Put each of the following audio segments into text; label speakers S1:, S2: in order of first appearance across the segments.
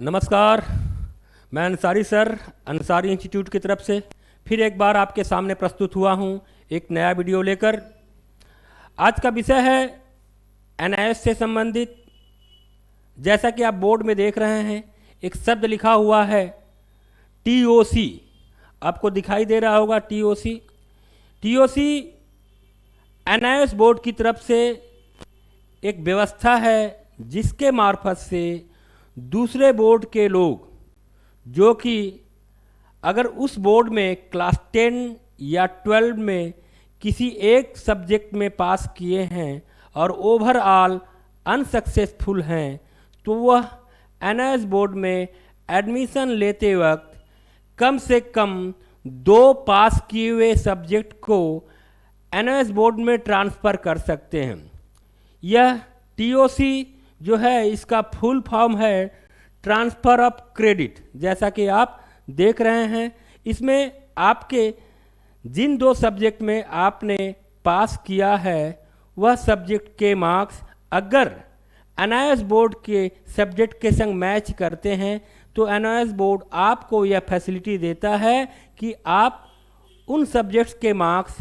S1: नमस्कार। मैं Ansari sir Ansari institute की तरफ से फिर एक बार आपके सामने प्रस्तुत हुआ हूँ एक नया वीडियो लेकर। आज का विषय है एनआईएस से संबंधित। जैसा कि आप बोर्ड में देख रहे हैं, एक शब्द लिखा हुआ है टीओसी। आपको दिखाई दे रहा होगा टीओसी। टीओसी एनआईएस बोर्ड की तरफ से एक व्यवस्था है जिसके मार्फत से दूसरे बोर्ड के लोग जो कि अगर उस बोर्ड में क्लास 10 या 12 में किसी एक सब्जेक्ट में पास किए हैं और ओवरऑल अनसक्सेसफुल हैं, तो वह एनआईएस बोर्ड में एडमिशन लेते वक्त कम से कम 2 पास किए हुए सब्जेक्ट को एनआईएस बोर्ड में ट्रांसफ़र कर सकते हैं। यह टीओसी जो है, इसका फुल फॉर्म है ट्रांसफ़र ऑफ क्रेडिट। जैसा कि आप देख रहे हैं, इसमें आपके जिन 2 सब्जेक्ट में आपने पास किया है वह सब्जेक्ट के मार्क्स अगर एनआईएस बोर्ड के सब्जेक्ट के संग मैच करते हैं तो एनआईएस बोर्ड आपको यह फैसिलिटी देता है कि आप उन सब्जेक्ट्स के मार्क्स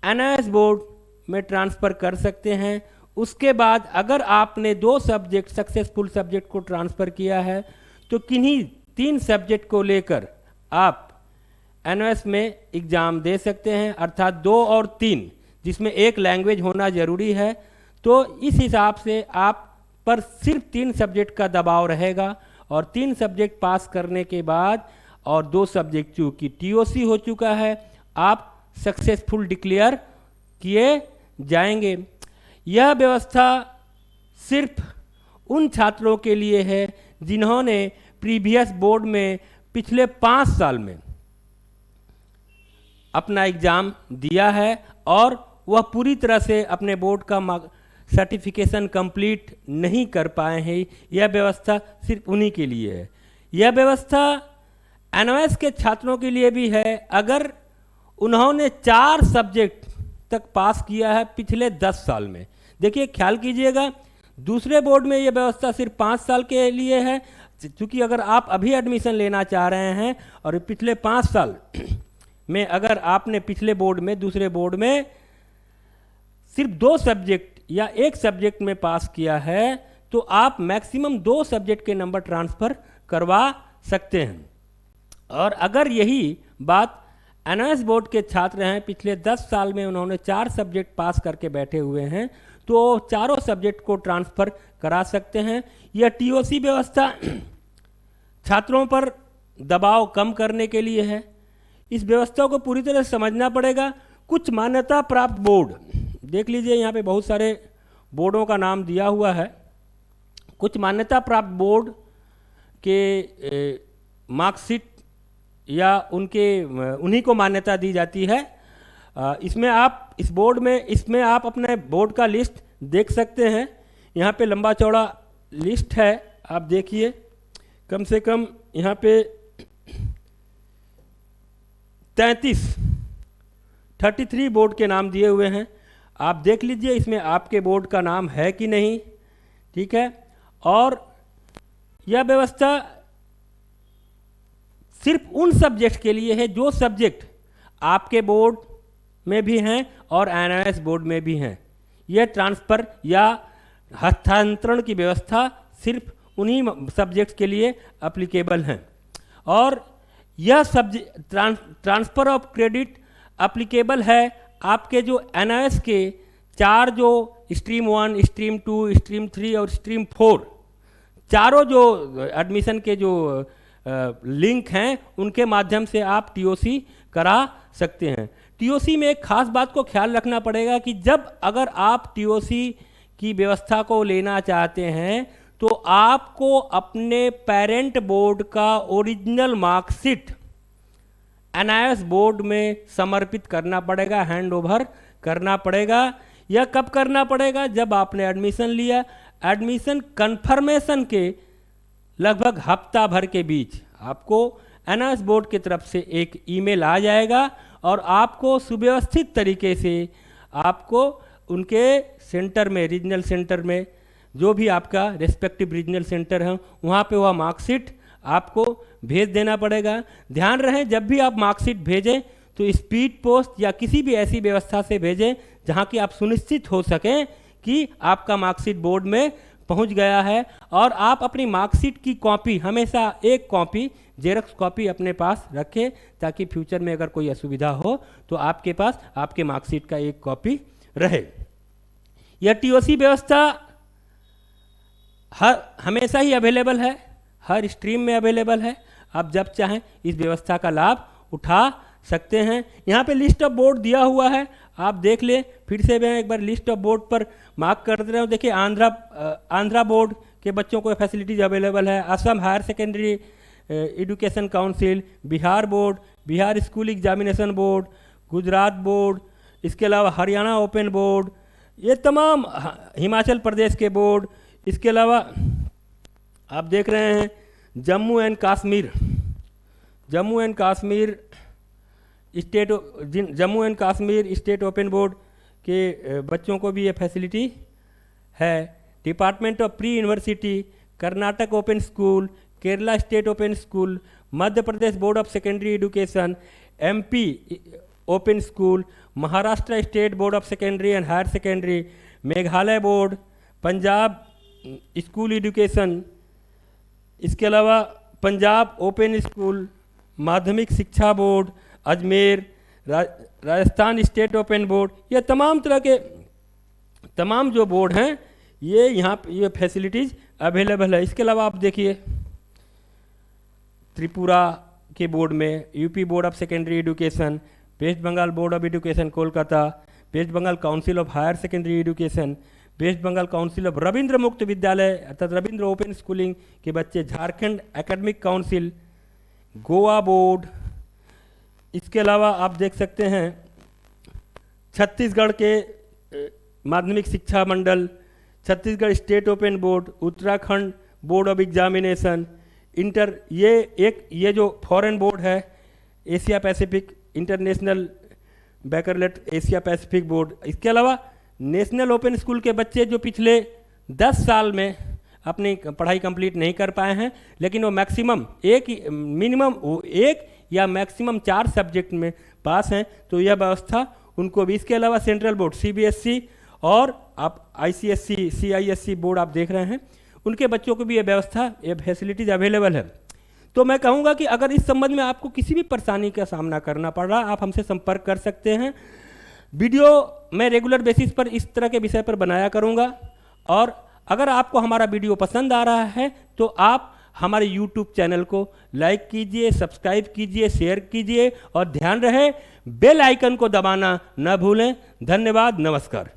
S1: एनआईएस बोर्ड में ट्रांसफ़र कर सकते हैं। उसके बाद अगर आपने 2 सब्जेक्ट सक्सेसफुल सब्जेक्ट को ट्रांसफ़र किया है तो किन्हीं 3 सब्जेक्ट को लेकर आप एनआईएस में एग्ज़ाम दे सकते हैं, अर्थात 2 और 3, जिसमें एक लैंग्वेज होना ज़रूरी है। तो इस हिसाब से आप पर सिर्फ 3 सब्जेक्ट का दबाव रहेगा और 3 सब्जेक्ट पास करने के बाद और 2 सब्जेक्ट चूँकि टीओसी हो चुका है, आप सक्सेसफुल डिक्लेयर किए जाएंगे। यह व्यवस्था सिर्फ उन छात्रों के लिए है जिन्होंने प्रीवियस बोर्ड में पिछले 5 साल में अपना एग्ज़ाम दिया है और वह पूरी तरह से अपने बोर्ड का सर्टिफिकेशन कंप्लीट नहीं कर पाए हैं। यह व्यवस्था सिर्फ उन्हीं के लिए है। यह व्यवस्था एनआईएस के छात्रों के लिए भी है अगर उन्होंने 4 सब्जेक्ट तक पास किया है पिछले 10 साल में। देखिए, ख्याल कीजिएगा, दूसरे बोर्ड में ये व्यवस्था सिर्फ 5 साल के लिए है। क्योंकि अगर आप अभी एडमिशन लेना चाह रहे हैं और पिछले 5 साल में अगर आपने पिछले बोर्ड में दूसरे बोर्ड में सिर्फ 2 सब्जेक्ट या 1 सब्जेक्ट में पास किया है तो आप मैक्सिमम 2 सब्जेक्ट के नंबर ट्रांसफ़र करवा सकते हैं। और अगर यही बात एनआईएस बोर्ड के छात्र हैं, पिछले 10 साल में उन्होंने 4 सब्जेक्ट पास करके बैठे हुए हैं, तो चारों सब्जेक्ट को ट्रांसफ़र करा सकते हैं। यह टीओसी व्यवस्था छात्रों पर दबाव कम करने के लिए है। इस व्यवस्था को पूरी तरह समझना पड़ेगा। कुछ मान्यता प्राप्त बोर्ड, देख लीजिए यहाँ पे बहुत सारे बोर्डों का नाम दिया हुआ है। कुछ मान्यता प्राप्त बोर्ड के मार्कशीट या उन्हीं को मान्यता दी जाती है। इसमें आप इस बोर्ड में इसमें आप अपने बोर्ड का लिस्ट देख सकते हैं। यहाँ पे लंबा चौड़ा लिस्ट है, आप देखिए। कम से कम यहाँ पे 33 बोर्ड के नाम दिए हुए हैं। आप देख लीजिए इसमें आपके बोर्ड का नाम है कि नहीं, ठीक है। और यह व्यवस्था सिर्फ उन सब्जेक्ट के लिए है जो सब्जेक्ट आपके बोर्ड में भी हैं और एनआईएस बोर्ड में भी हैं। यह ट्रांसफ़र या हस्तांतरण की व्यवस्था सिर्फ उन्हीं सब्जेक्ट्स के लिए एप्लीकेबल हैं। और यह ट्रांसफ़र ऑफ क्रेडिट एप्लीकेबल है आपके जो एनआईएस के 4 जो स्ट्रीम 1, स्ट्रीम 2, स्ट्रीम 3 और स्ट्रीम 4 चारों जो एडमिशन के जो लिंक हैं उनके माध्यम से आप टीओसी करा सकते हैं। टीओसी में एक खास बात को ख्याल रखना पड़ेगा कि जब अगर आप टीओसी की व्यवस्था को लेना चाहते हैं तो आपको अपने पेरेंट बोर्ड का ओरिजिनल मार्कशीट एनआईएस बोर्ड में समर्पित करना पड़ेगा, हैंड ओवर करना पड़ेगा। यह कब करना पड़ेगा? जब आपने एडमिशन लिया। एडमिशन कन्फर्मेशन के लगभग हफ्ता भर के बीच आपको एनआईएस बोर्ड की तरफ से एक ईमेल आ जाएगा और आपको सुव्यवस्थित तरीके से आपको उनके सेंटर में, रीजनल सेंटर में जो भी आपका रेस्पेक्टिव रीजनल सेंटर है वहाँ पे वह मार्कशीट आपको भेज देना पड़ेगा। ध्यान रहे जब भी आप मार्कशीट भेजें तो स्पीड पोस्ट या किसी भी ऐसी व्यवस्था से भेजें जहाँ की आप सुनिश्चित हो सकें कि आपका मार्कशीट बोर्ड में पहुँच गया है। और आप अपनी मार्कशीट की कॉपी हमेशा एक कॉपी जेरॉक्स कॉपी अपने पास रखें ताकि फ्यूचर में अगर कोई असुविधा हो तो आपके पास आपके मार्कशीट का एक कॉपी रहे। यह टीओसी व्यवस्था हमेशा ही अवेलेबल है, हर स्ट्रीम में अवेलेबल है। आप जब चाहें इस व्यवस्था का लाभ उठा सकते हैं। यहाँ पे लिस्ट ऑफ बोर्ड दिया हुआ है, आप देख लें। फिर से मैं एक बार लिस्ट ऑफ बोर्ड पर मार्क कर दे रहा हूँ। देखिए आंध्रा बोर्ड के बच्चों को फैसिलिटीज़ अवेलेबल है, Assam higher secondary education council, Bihar board, Bihar school examination board, Gujarat board, इसके अलावा हरियाणा ओपन बोर्ड, ये तमाम हिमाचल प्रदेश के बोर्ड। इसके अलावा आप देख रहे हैं Jammu and Kashmir state open board के बच्चों को भी ये फैसिलिटी है। Department of pre university, Karnataka open school, Kerala state open school, Madhya Pradesh board of secondary education, MP open school, Maharashtra state board of secondary and higher secondary, Meghalaya board, Punjab school education, इसके अलावा Punjab open school, Madhyamik Shiksha board, Ajmer, Rajasthan state open board, ये तमाम तरह के तमाम जो board हैं ये यहाँ पे ये फैसिलिटीज़ अवेलेबल है। इसके अलावा आप देखिए त्रिपुरा के बोर्ड में UP board of secondary education, West Bengal board of education Kolkata, West Bengal council of higher secondary education, West Bengal council of Rabindra Mukta Vidyalaya अर्थात रविंद्र ओपन स्कूलिंग के बच्चे, Jharkhand academic council, Goa board. इसके अलावा आप देख सकते हैं छत्तीसगढ़ के माध्यमिक शिक्षा मंडल, Chhattisgarh state open board, Uttarakhand board of examination, ये जो फॉरेन बोर्ड है Asia Pacific international baccalaureate Asia Pacific board. इसके अलावा नेशनल ओपन स्कूल के बच्चे जो पिछले 10 साल में अपनी पढ़ाई कंप्लीट नहीं कर पाए हैं लेकिन वो मिनिमम एक या मैक्सिमम 4 सब्जेक्ट में पास हैं तो यह व्यवस्था उनको भी। इसके अलावा सेंट्रल बोर्ड सीबीएसई और आप आईसीएसई सीआईएसई बोर्ड आप देख रहे हैं उनके बच्चों को भी ये व्यवस्था ये फैसिलिटीज़ अवेलेबल है। तो मैं कहूँगा कि अगर इस संबंध में आपको किसी भी परेशानी का सामना करना पड़ रहा आप हमसे संपर्क कर सकते हैं। वीडियो मैं रेगुलर बेसिस पर इस तरह के विषय पर बनाया करूँगा और अगर आपको हमारा वीडियो पसंद आ रहा है तो आप हमारे YouTube चैनल को लाइक कीजिए, सब्सक्राइब कीजिए, शेयर कीजिए और ध्यान रहे बेल आइकन को दबाना न भूलें। धन्यवाद, नमस्कार।